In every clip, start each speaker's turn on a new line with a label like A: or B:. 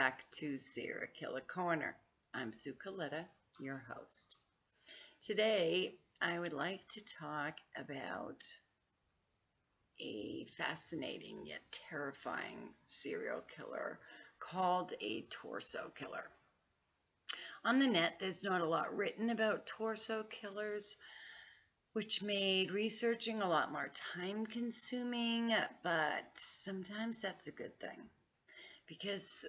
A: back to Serial Killer Corner. I'm Sue Coletta, your host. Today, I would like to talk about a fascinating yet terrifying serial killer called a torso killer. On the net, there's not a lot written about torso killers, which made researching a lot more time-consuming, but sometimes that's a good thing, because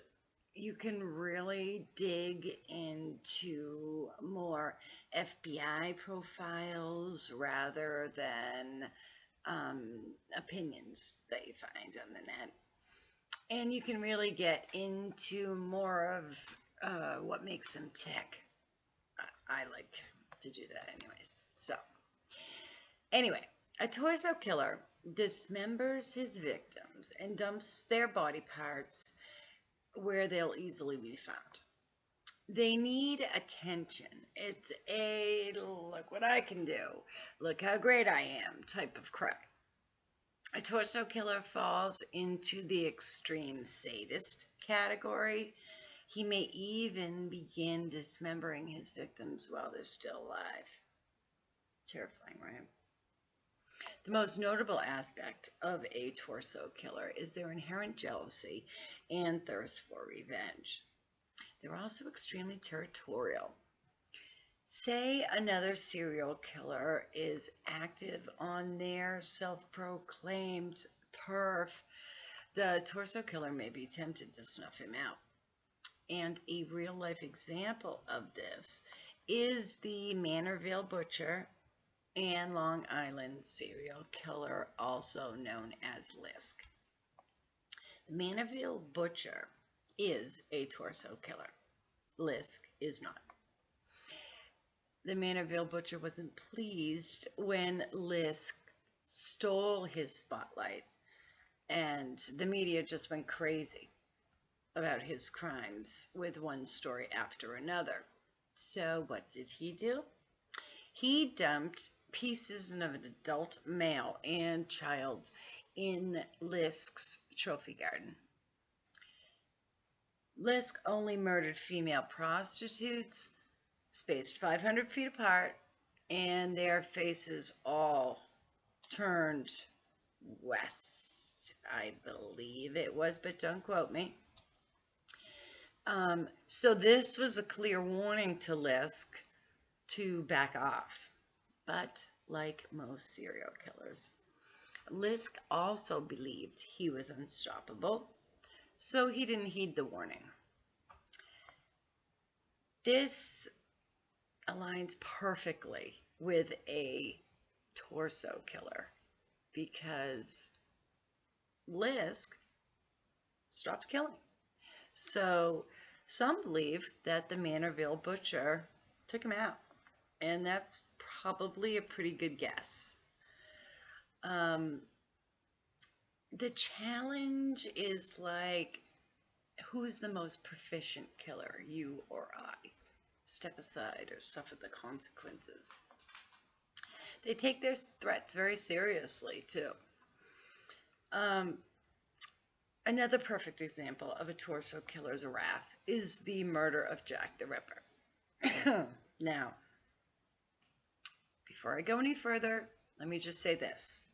A: you can really dig into more FBI profiles rather than opinions that you find on the net. And you can really get into more of what makes them tick. I like to do that anyways. So, anyway, a torso killer dismembers his victims and dumps their body parts where they'll easily be found. They need attention. It's a look what I can do, look how great I am type of crime. A torso killer falls into the extreme sadist category. He may even begin dismembering his victims while they're still alive. Terrifying, right? The most notable aspect of a torso killer is their inherent jealousy and thirst for revenge. They're also extremely territorial. Say another serial killer is active on their self-proclaimed turf, the torso killer may be tempted to snuff him out. And a real-life example of this is the Manorville Butcher and Long Island serial killer, also known as LISK. The Manorville Butcher is a torso killer. LISK is not. The Manorville Butcher wasn't pleased when LISK stole his spotlight, and the media just went crazy about his crimes with one story after another. So what did he do? He dumped pieces of an adult male and child in LISK's trophy garden. LISK only murdered female prostitutes, spaced 500 feet apart, and their faces all turned west, I believe it was, but don't quote me. So this was a clear warning to LISK to back off. But like most serial killers, LISK also believed he was unstoppable, so he didn't heed the warning. This aligns perfectly with a torso killer because LISK stopped killing. So some believe that the Manorville Butcher took him out, and that's probably a pretty good guess. The challenge is like, who's the most proficient killer, you or I? Step aside or suffer the consequences. They take their threats very seriously, too. Another perfect example of a torso killer's wrath is the murder of Jack the Ripper. Now, before I go any further, let me just say this.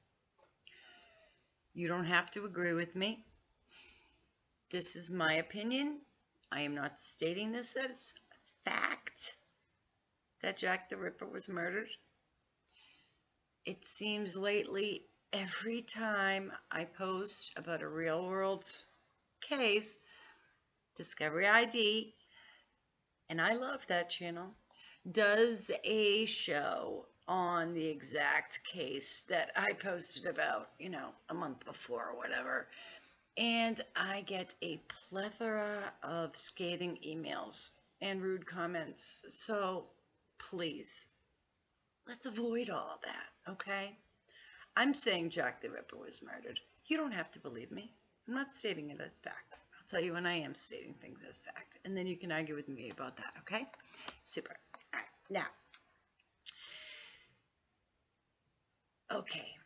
A: You don't have to agree with me. This is my opinion. I am not stating this as fact that Jack the Ripper was murdered. It seems lately every time I post about a real world case, Discovery ID, and I love that channel, does a show on the exact case that I posted about, a month before or whatever. And I get a plethora of scathing emails and rude comments. So please, let's avoid all that, okay? I'm saying Jack the Ripper was murdered. You don't have to believe me. I'm not stating it as fact. I'll tell you when I am stating things as fact. And then you can argue with me about that, okay? Super. All right. Now, okay.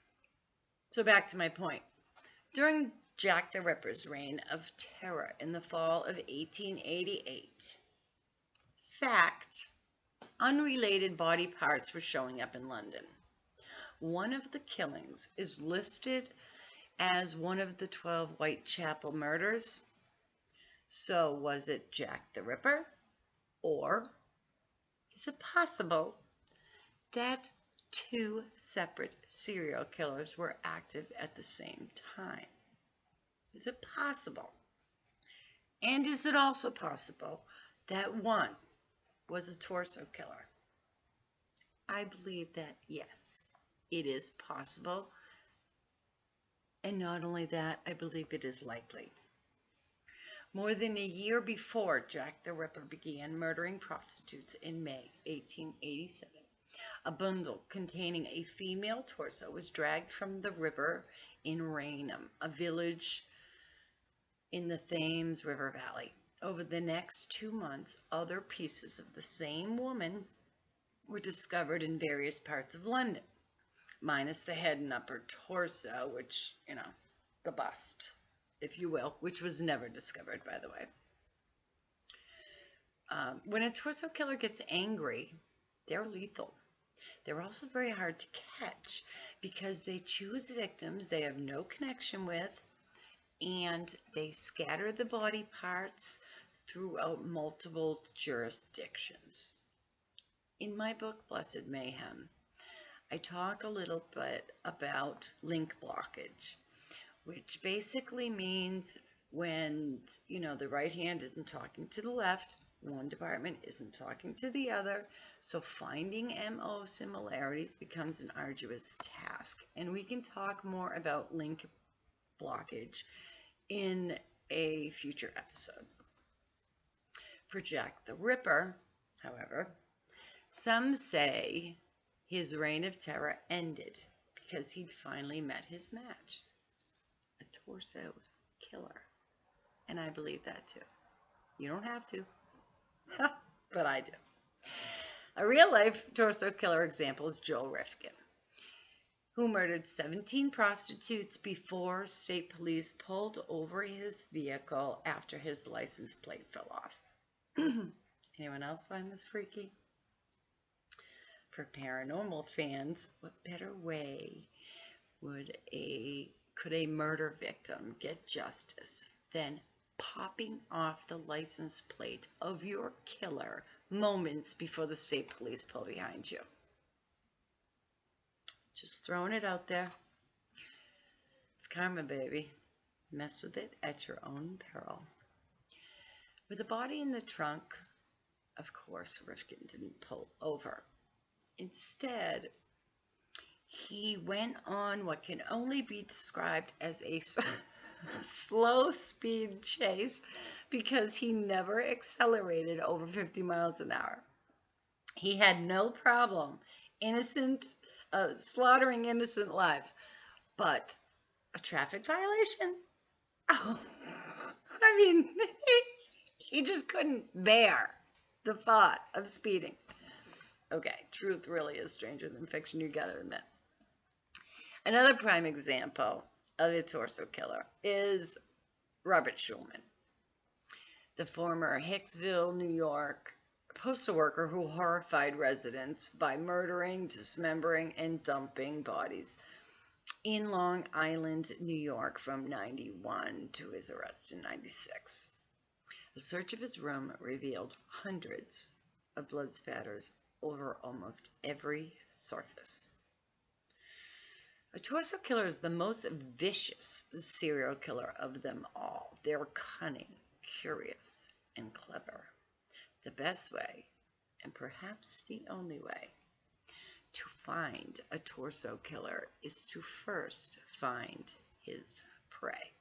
A: So back to my point. During Jack the Ripper's reign of terror in the fall of 1888. Fact: unrelated body parts were showing up in London. One of the killings is listed as one of the 12 Whitechapel murders. So was it Jack the Ripper? Or is it possible that two separate serial killers were active at the same time? Is it possible? And is it also possible that one was a torso killer? I believe that, yes, it is possible. And not only that, I believe it is likely. More than a year before Jack the Ripper began murdering prostitutes in May 1887, a bundle containing a female torso was dragged from the river in Rainham, a village in the Thames River Valley. Over the next 2 months, other pieces of the same woman were discovered in various parts of London, minus the head and upper torso, which, the bust, if you will, which was never discovered, by the way. When a torso killer gets angry, they're lethal. They're also very hard to catch because they choose victims they have no connection with, and they scatter the body parts throughout multiple jurisdictions. In my book, Blessed Mayhem, I talk a little bit about link blockage, which basically means when, the right hand isn't talking to the left, one department isn't talking to the other, so finding MO similarities becomes an arduous task. And we can talk more about link blockage in a future episode. For Jack the Ripper, however, some say his reign of terror ended because he'd finally met his match, a torso killer. And I believe that too. You don't have to, but I do. A real-life torso killer example is Joel Rifkin, who murdered 17 prostitutes before state police pulled over his vehicle after his license plate fell off. Anyone else find this freaky? For paranormal fans, what better way could a murder victim get justice than popping off the license plate of your killer moments before the state police pull behind you? Just throwing it out there. It's karma, baby. Mess with it at your own peril. With the body in the trunk, of course, Rifkin didn't pull over. Instead, he went on what can only be described as a slow speed chase because he never accelerated over 50 miles an hour. He had no problem slaughtering innocent lives, but a traffic violation? Oh, I mean, he just couldn't bear the thought of speeding. Okay, truth really is stranger than fiction, you gotta admit. Another prime example of a torso killer is Robert Schulman, the former Hicksville, New York postal worker who horrified residents by murdering, dismembering, and dumping bodies in Long Island, New York from 91 to his arrest in 96. A search of his room revealed hundreds of blood spatters over almost every surface. A torso killer is the most vicious serial killer of them all. They're cunning, curious, and clever. The best way, and perhaps the only way, to find a torso killer is to first find his prey.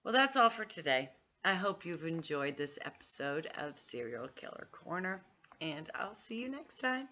A: Well, that's all for today. I hope you've enjoyed this episode of Serial Killer Corner, and I'll see you next time.